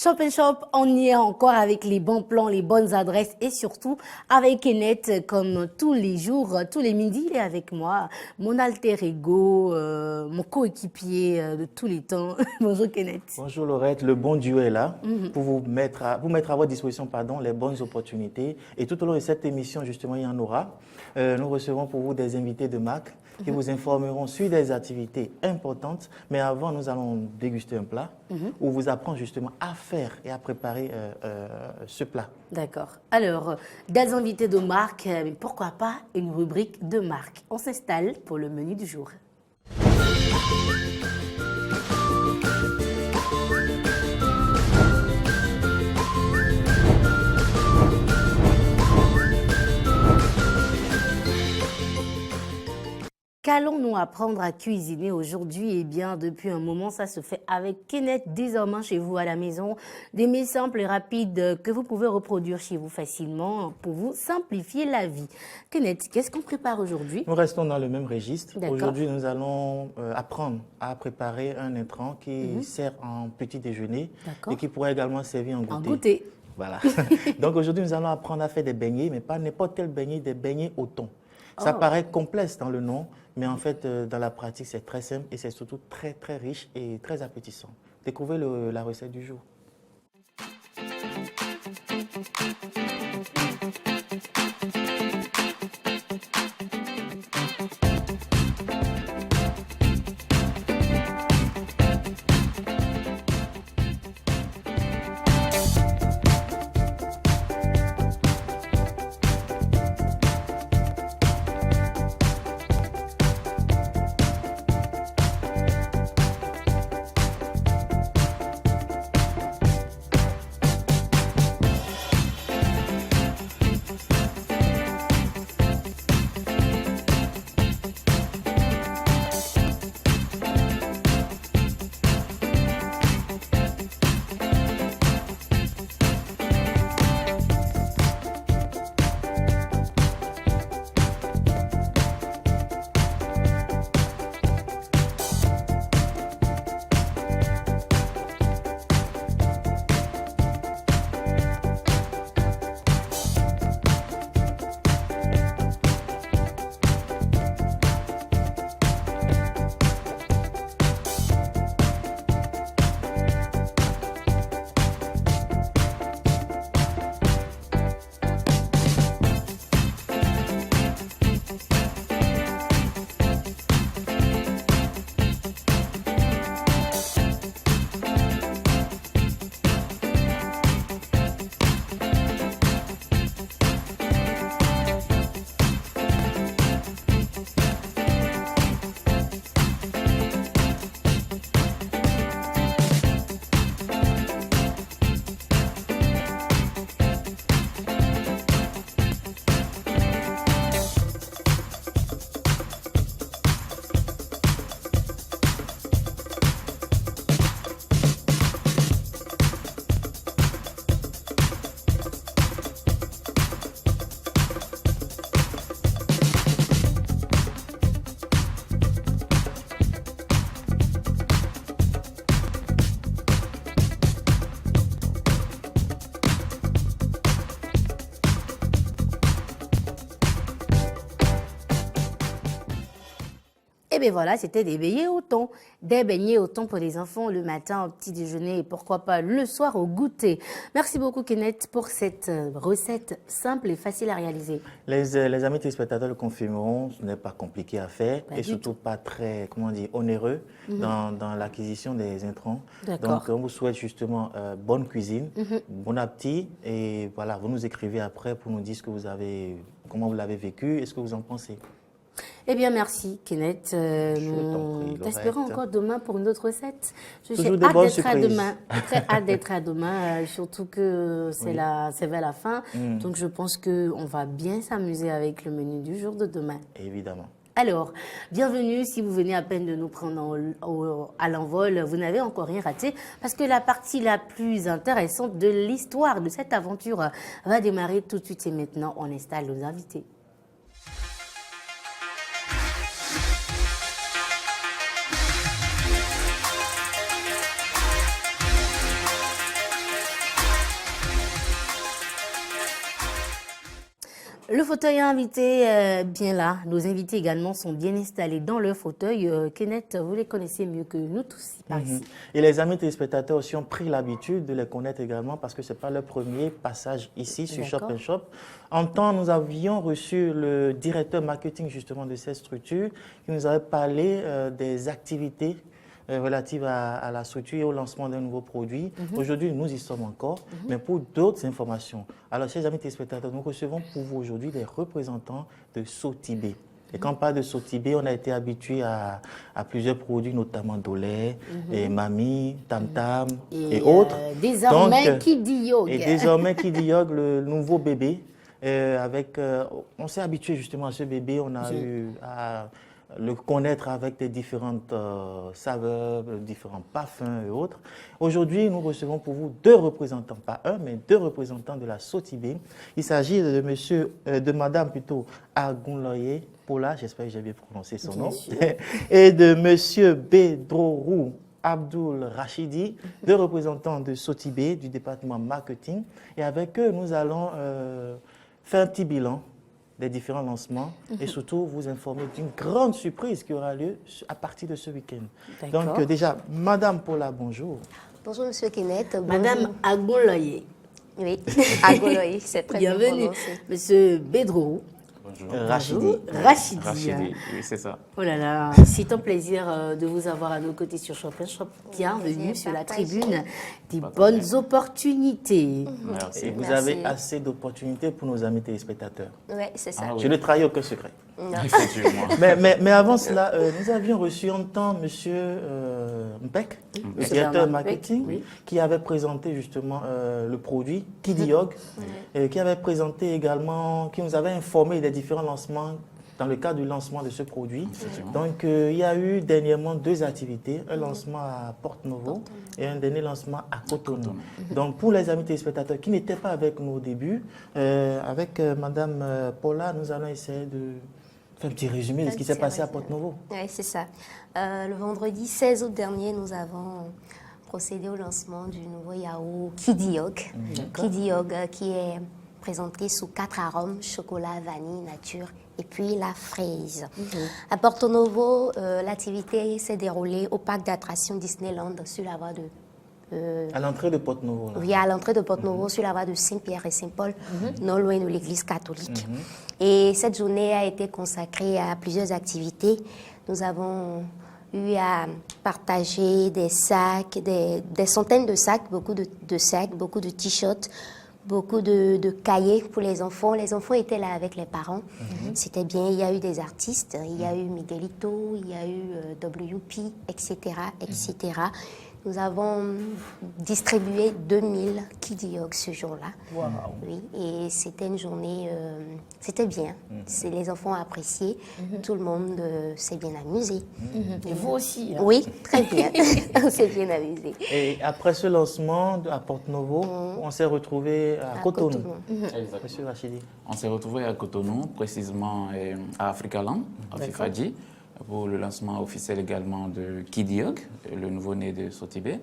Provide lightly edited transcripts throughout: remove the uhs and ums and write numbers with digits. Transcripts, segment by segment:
Shop Shop, on y est encore avec les bons plans, les bonnes adresses et surtout avec Kenneth comme tous les jours, tous les midis, il est avec moi, mon alter ego, mon coéquipier de tous les temps. Bonjour Kenneth. Bonjour Laurette, le bon Dieu est là pour vous mettre à votre disposition les bonnes opportunités. Et tout au long de cette émission, justement, il y en aura. Nous recevrons pour vous des invités de marque qui vous informeront sur des activités importantes. Mais avant, nous allons déguster un plat où vous apprendre justement à faire et à préparer ce plat. D'accord. Alors, des invités de marque, mais pourquoi pas une rubrique de marque. On s'installe pour le menu du jour. Qu'allons-nous apprendre à cuisiner aujourd'hui? Eh bien, depuis un moment, ça se fait avec Kenneth, désormais chez vous à la maison. Des mets simples et rapides que vous pouvez reproduire chez vous facilement pour vous simplifier la vie. Kenneth, qu'est-ce qu'on prépare aujourd'hui? Nous restons dans le même registre. D'accord. Aujourd'hui, nous allons apprendre à préparer un intrant qui sert en petit déjeuner et qui pourrait également servir en goûter. En goûter. Voilà. Donc aujourd'hui, nous allons apprendre à faire des beignets, mais pas n'importe quel beignet, des beignets au thon. Ça paraît complexe dans le nom, mais en fait, dans la pratique, c'est très simple et c'est surtout très, très riche et très appétissant. Découvrez la recette du jour. Et bien voilà, c'était des beignets au thon. Des beignets au thon pour les enfants le matin au petit déjeuner et pourquoi pas le soir au goûter. Merci beaucoup Kenneth pour cette recette simple et facile à réaliser. Les amis téléspectateurs le confirmeront, ce n'est pas compliqué à faire et surtout pas très, onéreux dans l'acquisition des intrants. Donc on vous souhaite justement bonne cuisine, bon appétit et voilà, vous nous écrivez après pour nous dire comment vous l'avez vécu et ce que vous en pensez. Eh bien, merci, Kenneth. Nous t'espérons encore demain pour une autre recette. J'ai hâte d'être à demain. Très hâte d'être à demain, surtout que c'est vers la fin. Donc, je pense qu'on va bien s'amuser avec le menu du jour de demain. Évidemment. Alors, bienvenue si vous venez à peine de nous prendre à l'envol. Vous n'avez encore rien raté parce que la partie la plus intéressante de l'histoire de cette aventure va démarrer tout de suite et maintenant. On installe nos invités. Le fauteuil invité bien là. Nos invités également sont bien installés dans le fauteuil. Kenneth, vous les connaissez mieux que nous tous par ici. Et les amis téléspectateurs aussi ont pris l'habitude de les connaître également parce que ce n'est pas leur premier passage ici sur Shop & Shop. En temps, nous avions reçu le directeur marketing justement de cette structure qui nous avait parlé des activités relatives à la structure et au lancement d'un nouveau produit. Aujourd'hui, nous y sommes encore, mais pour d'autres informations. Alors, chers amis téléspectateurs, nous recevons pour vous aujourd'hui des représentants de Sotibé. Et quand on parle de Sotibé, on a été habitué à plusieurs produits, notamment Dolé, et Mami, Tam Tam et autres. Désormais, Kiddy Yog. Et désormais, Kiddy Yog, le nouveau bébé. On s'est habitué justement à ce bébé, on a eu à le connaître avec des différentes saveurs, différents parfums et autres. Aujourd'hui, nous recevons pour vous deux représentants, pas un, mais deux représentants de la Sotibé. Il s'agit de madame plutôt Agunloye Pola, j'espère que j'ai bien prononcé son nom, et de monsieur Bedrorou Abdul Rachidi, deux représentants de Sotibé, du département marketing. Et avec eux, nous allons faire un petit bilan des différents lancements et surtout vous informer d'une grande surprise qui aura lieu à partir de ce week-end. Donc déjà, Madame Pola, bonjour. Bonjour Monsieur Kenneth. Madame Agunloye. Oui, Agunloye, c'est très bien prononcé. Bienvenue, Monsieur Bedrou. Bonjour. Rachidi. Rachidi, oui, c'est ça. Oh là là, c'est un plaisir de vous avoir à nos côtés sur Shop & Shop. Bienvenue sur la tribune des bonnes opportunités. Merci. Et vous avez assez d'opportunités pour nos amis téléspectateurs. Oui, c'est ça. Je ne trahis aucun secret. Effectivement. mais avant cela, nous avions reçu en temps M. Mpek, le directeur marketing, qui avait présenté justement le produit Kiddy Yog, qui avait présenté également, qui nous avait informé des différents lancements dans le cadre du lancement de ce produit. Donc, il y a eu dernièrement deux activités, un lancement à Porto-Novo et un dernier lancement à Cotonou. Donc, pour les amis téléspectateurs qui n'étaient pas avec nous au début, avec Madame Pola, nous allons essayer de faire un petit résumé de ce qui s'est passé à Porto-Novo. Oui, c'est ça. Le vendredi 16 août dernier, nous avons procédé au lancement du nouveau yaourt Kiddy Yog. Kiddy Yog qui est présenté sous 4 arômes, chocolat, vanille, nature et puis la fraise. À Porto-Novo, l'activité s'est déroulée au parc d'attractions Disneyland sur la voie de... à l'entrée de Porto-Novo. Oui, à l'entrée de Porto-Novo, sur la voie de Saint-Pierre et Saint-Paul, non loin de l'église catholique. Et cette journée a été consacrée à plusieurs activités. Nous avons eu à partager des sacs, des centaines de sacs, beaucoup de sacs, beaucoup de t-shirts, beaucoup de cahiers pour les enfants. Les enfants étaient là avec les parents. C'était bien. Il y a eu des artistes. Il y a eu Miguelito, il y a eu WP, etc., etc. Nous avons distribué 2000 Kiddy Yog ce jour-là. Wow. Oui, et c'était une journée, c'était bien. Les enfants ont apprécié. Tout le monde s'est bien amusé. Et vous aussi. Oui, très bien. On s'est bien amusé. Et après ce lancement à Porto-Novo, on s'est retrouvé à Cotonou. Monsieur Rachidi. On s'est retrouvé à Cotonou, précisément à Africaland, à Fifadji, pour le lancement officiel également de Kiddy Yog, le nouveau-né de Sotibé.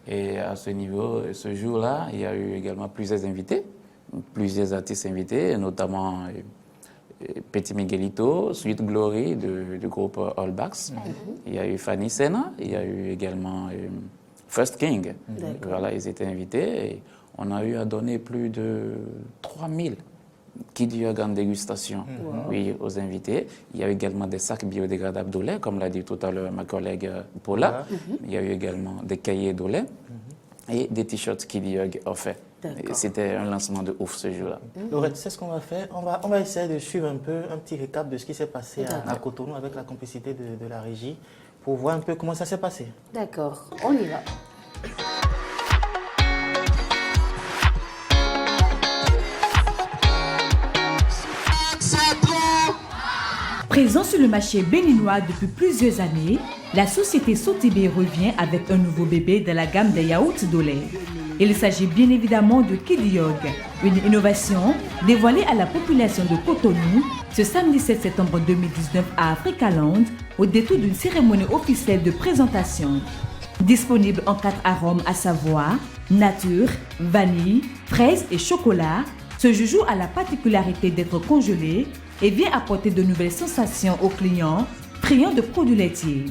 Et à ce niveau, ce jour-là, il y a eu également plusieurs invités, plusieurs artistes invités, notamment Petit Miguelito, Sweet Glory du groupe All Backs. Il y a eu Fanny Sena, il y a eu également First King. Voilà, ils étaient invités et on a eu à donner plus de 3000 Kiddy Yog en dégustation oui, aux invités. Il y a eu également des sacs biodégradables d'eau lait, comme l'a dit tout à l'heure ma collègue Paula. Il y a eu également des cahiers d'eau lait et des t-shirts Kiddy Yog offerts. C'était un lancement de ouf ce jour-là. Laurette, c'est ce qu'on va faire. On va essayer de suivre un peu un petit récap de ce qui s'est passé à Cotonou avec la complicité de la régie pour voir un peu comment ça s'est passé. D'accord, on y va. Présent sur le marché béninois depuis plusieurs années, la société Sotibé revient avec un nouveau bébé de la gamme des yaourts d'eau lait. Il s'agit bien évidemment de Kiddy Yog, une innovation dévoilée à la population de Cotonou ce samedi 7 septembre 2019 à Africaland, au détour d'une cérémonie officielle de présentation. Disponible en 4 arômes à savoir nature, vanille, fraise et chocolat, Ce joujou a la particularité d'être congelé et vient apporter de nouvelles sensations aux clients friands de produits laitiers.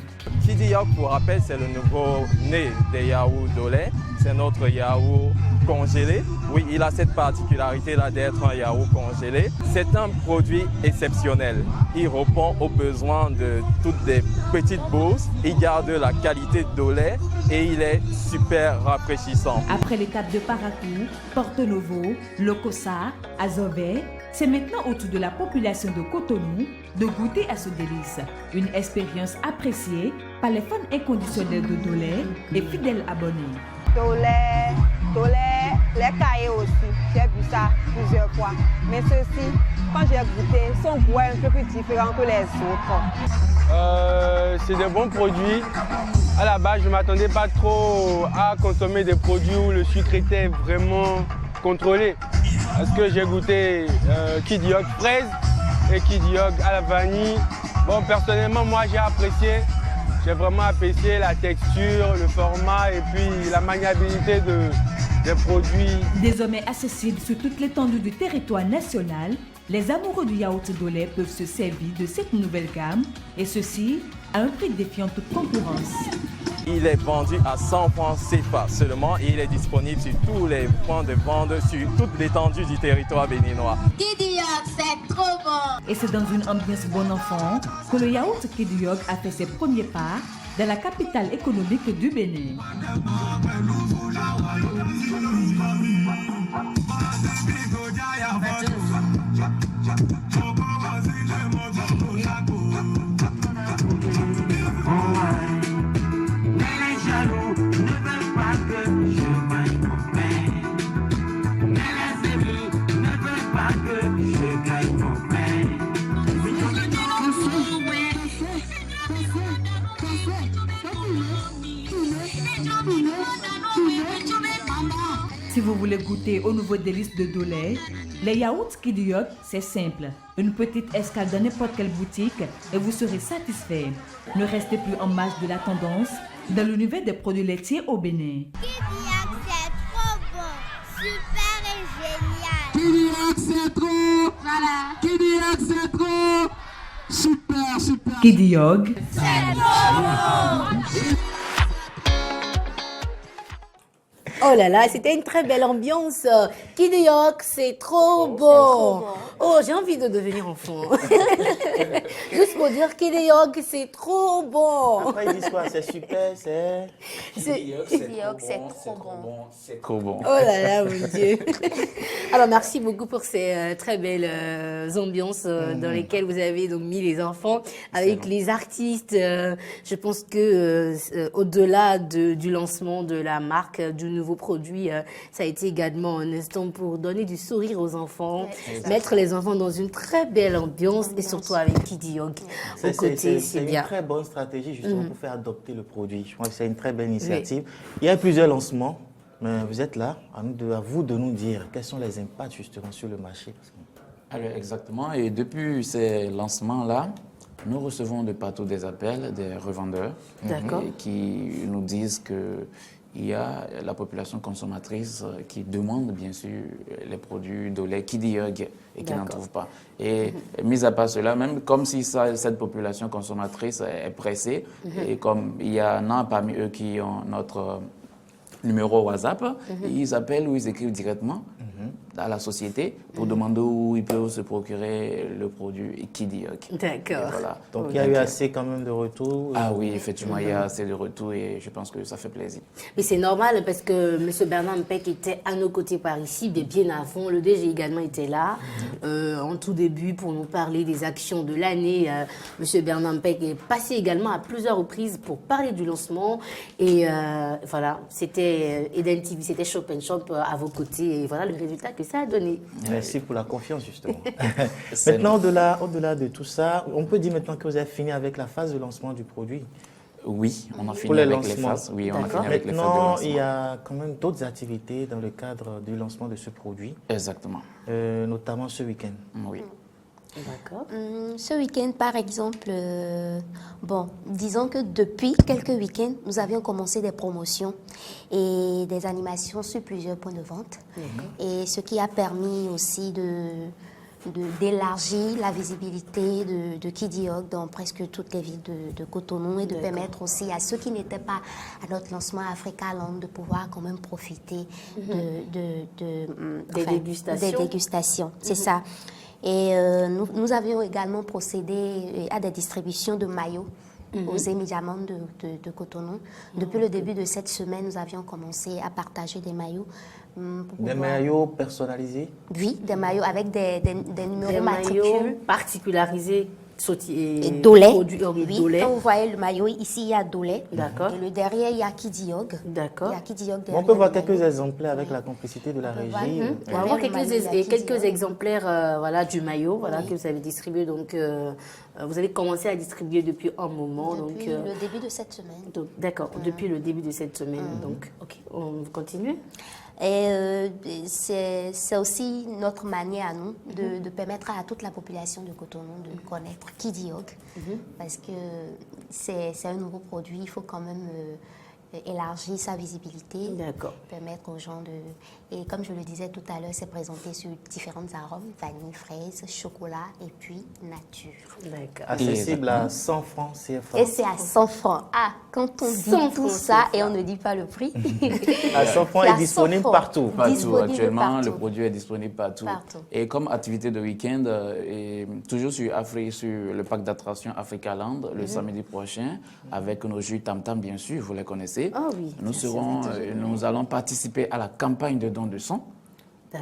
Kid Yog, pour rappel, c'est le nouveau né des yaourts de lait. C'est notre yaourt congelé. Oui, il a cette particularité-là d'être un yaourt congelé. C'est un produit exceptionnel. Il répond aux besoins de toutes les petites bourses. Il garde la qualité de lait et il est super rafraîchissant. Après l'étape de Parakou, Porto Novo, Lokossa, Azové, c'est maintenant au tour de la population de Cotonou de goûter à ce délice. Une expérience appréciée par les fans inconditionnels de Dolé et fidèles abonnés. Dolé, les cahiers aussi. J'ai vu ça plusieurs fois. Mais ceci, quand j'ai goûté, son goût est un peu plus différent que les autres. C'est des bons produits. À la base, je ne m'attendais pas trop à consommer des produits où le sucre était vraiment contrôlé. Parce que j'ai goûté Kid Yog fraise et Kid Yog à la vanille. Bon, personnellement, moi, j'ai apprécié. J'ai vraiment apprécié la texture, le format et puis la maniabilité des produits. Désormais accessible sur toute l'étendue du territoire national, les amoureux du yaourt de lait peuvent se servir de cette nouvelle gamme et ceci à un prix défiant toute concurrence. Il est vendu à 100 francs CFA seulement et il est disponible sur tous les points de vente sur toute l'étendue du territoire béninois. Kid Yog, c'est trop bon! Et c'est dans une ambiance bon enfant que le yaourt Kid Yog a fait ses premiers pas dans la capitale économique du Bénin. Si vous voulez goûter au nouveau délice de Dolé, les yaourts Kid Yog, c'est simple. Une petite escale dans n'importe quelle boutique et vous serez satisfait. Ne restez plus en marge de la tendance dans l'univers des produits laitiers au Bénin. Kid Yog, c'est trop bon, super et génial. Kid Yog, c'est trop. Voilà. Kid Yog, c'est trop. Super, super. Kid Yog, C'est trop bon. Oh là là, c'était une très belle ambiance. Kid Yog, c'est trop bon. Oh, j'ai envie de devenir enfant. Juste pour dire Kid Yog, c'est trop bon. Après, ils disent quoi? C'est super, c'est... Kid Yog, c'est trop bon. C'est trop bon. Oh là là, mon Dieu. Alors, merci beaucoup pour ces très belles ambiances dans lesquelles vous avez donc mis les enfants avec les artistes. Je pense que au-delà du lancement de la marque, du nouveau produit, ça a été également un instant pour donner du sourire aux enfants, mettre les enfants dans une très belle ambiance et surtout avec Kid Yog au côté, c'est bien. C'est une très bonne stratégie justement pour faire adopter le produit. Je crois que c'est une très belle initiative. Il y a plusieurs lancements, mais vous êtes là, à vous de nous dire quels sont les impacts justement sur le marché. Alors exactement, et depuis ces lancements-là, nous recevons de partout des appels des revendeurs qui nous disent que il y a la population consommatrice qui demande bien sûr les produits de lait Kid Yog et qui n'en trouve pas. Et mis à part cela, même comme si cette population consommatrice est pressée, et comme il y en a parmi eux qui ont notre numéro WhatsApp, ils appellent ou ils écrivent directement à la société pour demander où ils peuvent se procurer le produit Kid Yog. D'accord. Voilà. Donc il y a eu assez quand même de retours. Ah oui, effectivement, il y a assez de retours et je pense que ça fait plaisir. Mais c'est normal parce que M. Bernard Mpek était à nos côtés par ici, bien avant. Le DG également était là en tout début pour nous parler des actions de l'année. M. Bernard Mpek est passé également à plusieurs reprises pour parler du lancement. Et voilà, c'était Eden TV, c'était Shop & Shop à vos côtés. Et voilà le résultat que ça a donné. Merci pour la confiance, justement. Maintenant, au-delà de tout ça, on peut dire maintenant que vous avez fini avec la phase de lancement du produit. Oui, on a fini avec les phases. Oui, on a fini avec les phases de Maintenant, lancement. il y a quand même d'autres activités dans le cadre du lancement de ce produit. Exactement. Notamment ce week-end. Oui. D'accord. Ce week-end, par exemple, disons que depuis quelques week-ends, nous avions commencé des promotions et des animations sur plusieurs points de vente. Et ce qui a permis aussi d'élargir la visibilité de Kidioc dans presque toutes les villes de Cotonou et de permettre aussi à ceux qui n'étaient pas à notre lancement Africaland de pouvoir quand même profiter des dégustations. C'est ça. Et nous avions également procédé à des distributions de maillots aux émidiamants de Cotonou. Depuis le début de cette semaine, nous avions commencé à partager des maillots. Des maillots personnalisés? Oui, des maillots avec des numéros matricules. Maillots particularisés. Et Dolé. Dolé. Quand vous voyez le maillot, ici il y a Dolé. D'accord. Et le derrière, il y a Kidioc. D'accord. On peut voir quelques exemplaires avec la complicité de la régie. On va voir quelques exemplaires du maillot que vous avez distribué. Donc, vous avez commencé à distribuer depuis un moment. Depuis le début de cette semaine. D'accord, depuis le début de cette semaine. Donc, ok, on continue. Et c'est aussi notre manière à nous de permettre à toute la population de Cotonou de connaître Kidioc, parce que c'est un nouveau produit, il faut quand même élargir sa visibilité, permettre aux gens de... Et comme je le disais tout à l'heure, c'est présenté sur différents arômes, vanille, fraise, chocolat et puis nature. D'accord. Accessible à 100 francs CFA. Et c'est à 100 francs. Ah, quand on dit tout ça et on ne dit pas le prix. À 100 francs est disponible partout. Actuellement, le produit est disponible partout. Et comme activité de week-end, toujours sur le parc d'attractions Africaland, le samedi prochain, avec nos jus Tam Tam, bien sûr, vous les connaissez. Ah oui, nous allons participer à la campagne de don de sang.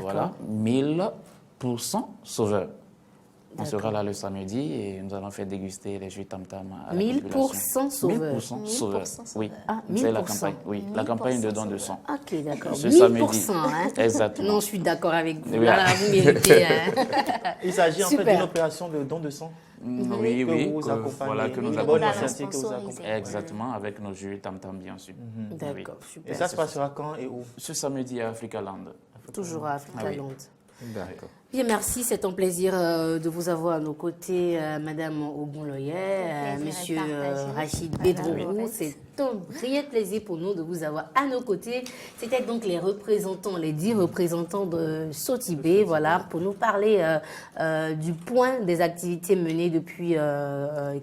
Voilà, 1000% sauveurs. On sera là le samedi et nous allons faire déguster les jus Tam Tam à la population. 1000% sauveurs. 1000% sauveurs. Oui, c'est la campagne. Oui, la campagne de don de sang. Ok, d'accord. Ce 1000%, samedi. Exactement. Non, je suis d'accord avec vous. Voilà, vous méritez. Il s'agit en fait d'une opération de don de sang. Oui, que vous accompagnez. Voilà, que nous accompagnons. Exactement, avec nos jus Tam Tam, bien sûr. D'accord, super. Et ça se passera quand et où? Ce samedi à Africaland. Toujours à Africaland. D'accord. Bien, merci. C'est un plaisir de vous avoir à nos côtés, Madame Ogunloye, Monsieur Rachid Bedrou. C'est un réel plaisir pour nous de vous avoir à nos côtés. C'était donc les 10 représentants de Sotibé, voilà, pour nous parler du point des activités menées depuis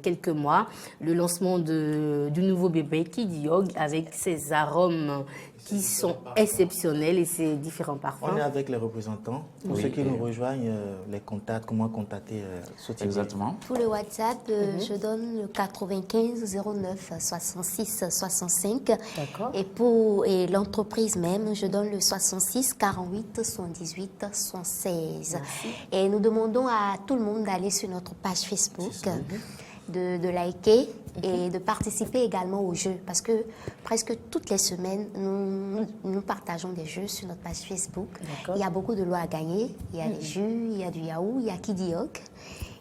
quelques mois. Le lancement du nouveau bébé Kidioc avec ses arômes qui sont exceptionnels et ces différents parfums. On est avec les représentants. Pour ceux qui nous rejoignent, les contacts, comment contacter Sotibé? Exactement. Pour le WhatsApp, je donne le 95 09 66 65. D'accord. Et l'entreprise même, je donne le 66 48 78 116. Et nous demandons à tout le monde d'aller sur notre page Facebook, de liker et de participer également aux jeux, parce que presque toutes les semaines, nous partageons des jeux sur notre page Facebook. Il y a beaucoup de lots à gagner. Il y a des jus, il y a du yaourt, il y a Kidioc.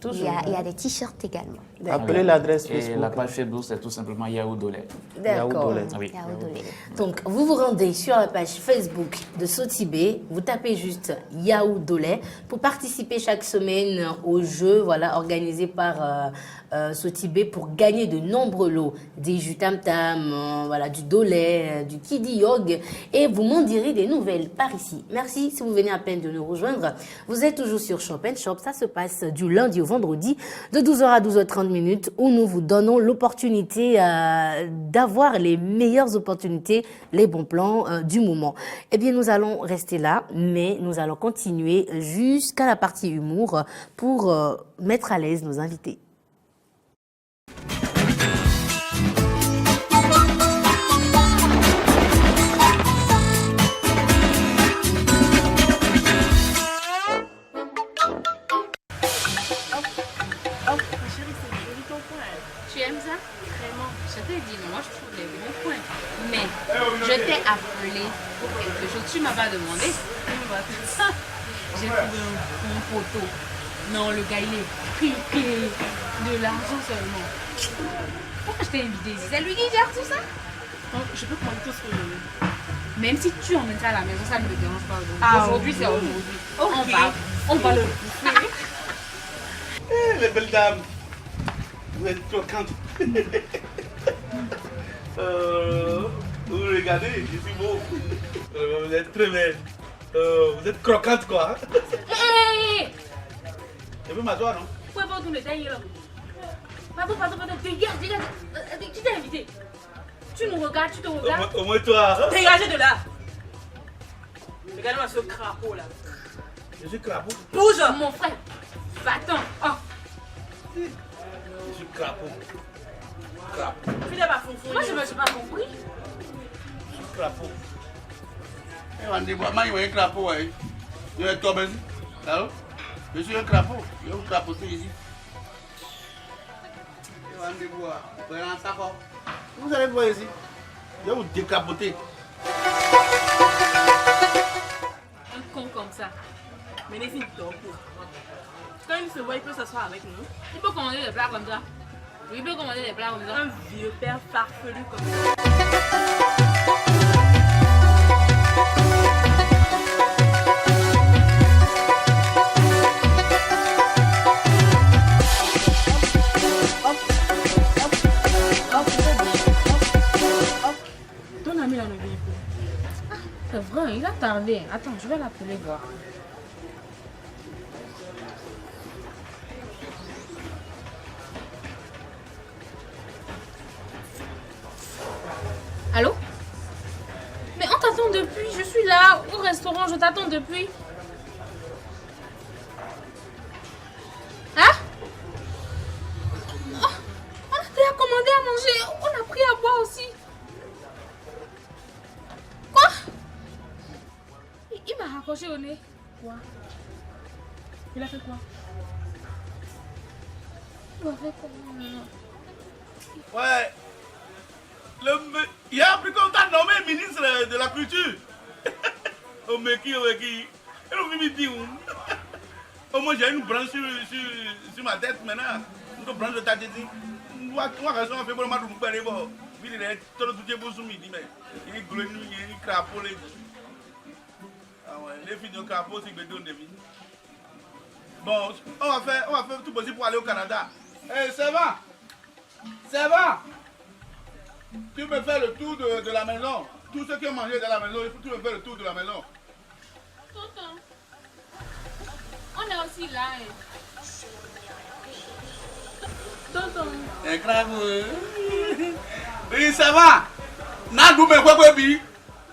Il y a des t-shirts également. Appelez l'adresse Facebook. Et la page Facebook, c'est tout simplement Yaourt Dolé. D'accord. Oui. Donc, vous vous rendez sur la page Facebook de Sotibé, vous tapez juste Yaourt Dolé pour participer chaque semaine au jeu organisé par Sotibé pour gagner de nombreux lots, des jus Tam Tam, du Dolé, du Kidioc, et vous m'en direz des nouvelles par ici. Merci si vous venez à peine de nous rejoindre. Vous êtes toujours sur Shop & Shop, ça se passe du lundi au vendredi de 12h à 12h30 minutes où nous vous donnons l'opportunité d'avoir les meilleures opportunités, les bons plans du moment. Eh bien, nous allons rester là, mais nous allons continuer jusqu'à la partie humour pour mettre à l'aise nos invités. Tu aimes ça? Vraiment. Je t'ai dit, moi je trouve les bons points. Mais je t'ai appelé pour quelque chose. Tu m'as pas demandé. J'ai trouvé un bon poteau. Non, le gars il est piqué. De l'argent seulement. Pourquoi je t'ai invité ici? C'est lui qui gère tout ça? Donc, je peux prendre tout ce que je veux. Même si tu emmènes ça à la maison, ça ne me dérange pas. Aujourd'hui, c'est aujourd'hui. Okay. On va le bouffer. belle dame. Vous êtes croquante. Vous regardez, je suis beau. Vous êtes très belle. Vous êtes croquante quoi. Hé! Je peux m'asseoir, non? Vous pouvez pas tourner derrière là. Pardon, dégage. Qui t'a invité? Tu nous regardes, tu te regardes. Au moins toi. Dégagez de là. Regarde-moi ce crapaud là. Je suis crapaud. Bouge, mon frère. Va-t'en. Oh. Je suis crapaud. Tu n'as pas foufou. Moi, je me suis pas compris. Je suis crapaud. Rendez-moi, il y a un crapaud. Il y a un toi, je suis un crapaud. Il y a un crapaud ici. Rendez-vous, vous allez voir ici. Je vais vous décapoter. Un con comme ça. Mais les filles dorment. Quand il se voit, il peut s'asseoir avec nous. Il peut commander des plats comme ça. Oui, il peut commander des plats comme ça. Un vieux père farfelu comme ça. Ton ami là ne vient plus. Ah, c'est vrai, il a tardé. Attends, je vais l'appeler voir. Allô? Mais on t'attend depuis, je suis là au restaurant, je t'attends depuis. Hein? Oh, on a déjà commandé à manger, on a pris à boire aussi. Quoi? Il m'a raccroché au nez. Quoi? Il a fait quoi? Il a fait quoi? Ouais. Il y a appris qu'on t'a nommé ministre de la culture. Au Meki. Et on me dit, au moins j'ai une branche sur ma tête maintenant. Une branche de ta tête. On va rester en fait pour le match. Il est tout le temps pour midi, mais il est glou, il est crapaud. Ah ouais, les filles de crapaud, c'est que de vie. Bon, on va faire tout possible pour aller au Canada. Eh, ça va. Tu me fais le tour de la maison. Tous ceux qui ont mangé dans la maison, il faut que tu me fais le tour de la maison. Tonton, on est aussi là. Tonton. C'est grave. Oui, ça va. Nandou me quoi bi.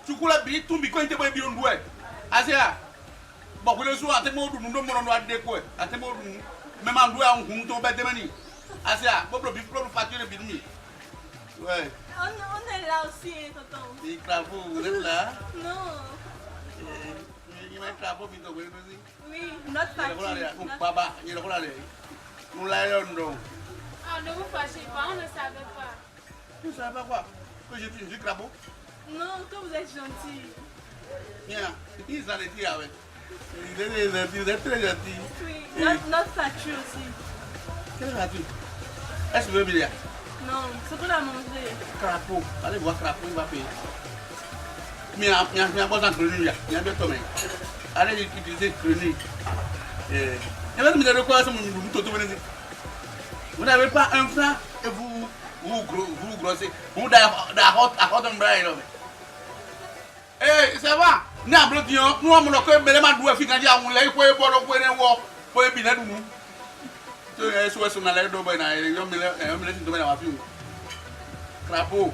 Tu coules bi, tu me connais pas bi on doit. Asia. Bon, vous le soir, à tes mots, nous ne pouvons pas découvrir. À tes mots, même en doigt, on tombe à demani. Asia, bon, le bif, le facture de bidmi. Ouais. On est là aussi, tonton. Les crapauds, vous êtes là? Non. Il y a un crapaud qui est là. Oui, notre facture. Nous l'avons. Ah, ne vous fâchez pas, on ne savait pas. Tu ne savais pas quoi? Que je suis un crapaud? Non, que vous êtes gentil. Bien, ils s'en étaient avec. Vous êtes très gentil. Oui, notre facture aussi. Quelle facture? Est-ce que vous voulez bien? Non, c'est pour la manger. Crapaud, allez voir crapaud, il va payer. Mais il y a pas de grenouille, il y a bien tombé. Allez utiliser grenouille. Et même si vous avez quoi, vous n'avez pas un franc et vous grossez. Vous avez un bras. Eh, ça va? Nous avons dit, nous avons dit que nous avons dit que nous avons dit que nous avons dit que nous avons dit crapaud.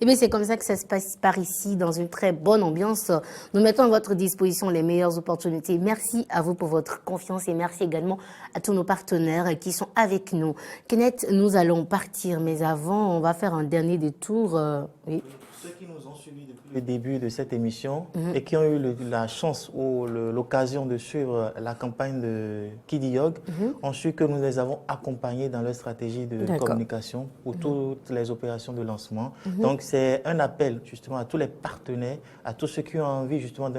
Et bien c'est comme ça que ça se passe par ici, dans une très bonne ambiance. Nous mettons à votre disposition les meilleures opportunités. Merci à vous pour votre confiance et merci également à tous nos partenaires qui sont avec nous. Kenneth, nous allons partir, mais avant, on va faire un dernier détour. Oui. Ceux qui nous ont suivis depuis le début de cette émission et qui ont eu la chance ou l'occasion de suivre la campagne de Kidiyog ont su que nous les avons accompagnés dans leur stratégie de communication pour toutes les opérations de lancement. Donc c'est un appel justement à tous les partenaires, à tous ceux qui ont envie justement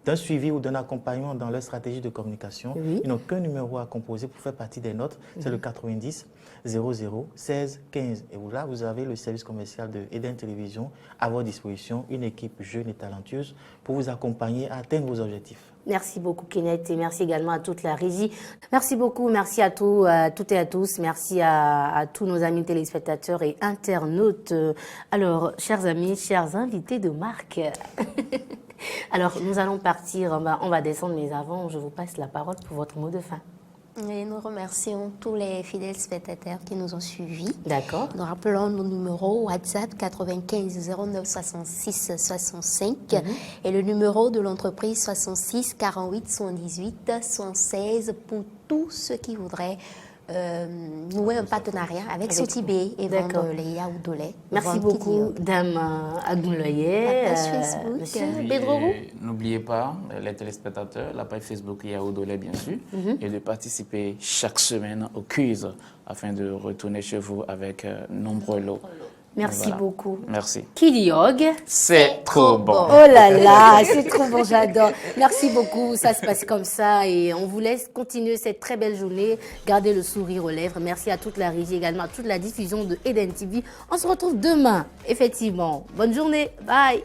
d'un suivi ou d'un accompagnement dans leur stratégie de communication, Oui. ils n'ont qu'un numéro à composer pour faire partie des nôtres, c'est le 90 00 16 15. Et là, vous avez le service commercial de Eden Télévision à votre disposition, une équipe jeune et talentueuse pour vous accompagner à atteindre vos objectifs. Merci beaucoup, Kenneth, et merci également à toute la régie. Merci beaucoup, merci à toutes et à tous. Merci à tous nos amis téléspectateurs et internautes. Alors, chers amis, chers invités de marque, alors nous allons partir, on va descendre, mais avant, je vous passe la parole pour votre mot de fin. Et nous remercions tous les fidèles spectateurs qui nous ont suivis. D'accord. Nous rappelons nos numéros WhatsApp 95 09 66 65 et le numéro de l'entreprise 66 48 78 116 pour tous ceux qui voudraient nouer un partenariat avec Sotibé et vendre les yaourts de lait. Merci beaucoup, Dame Agounloyer. Monsieur Bedrorou. N'oubliez pas, les téléspectateurs, la page Facebook Yaourt de lait, bien sûr, et de participer chaque semaine au quiz afin de retourner chez vous avec nombreux lots. Merci beaucoup. Merci. Kidiog. C'est trop bon. Oh là là, c'est trop bon, j'adore. Merci beaucoup, ça se passe comme ça et on vous laisse continuer cette très belle journée. Gardez le sourire aux lèvres. Merci à toute la régie également, à toute la diffusion de Eden TV. On se retrouve demain, effectivement. Bonne journée. Bye.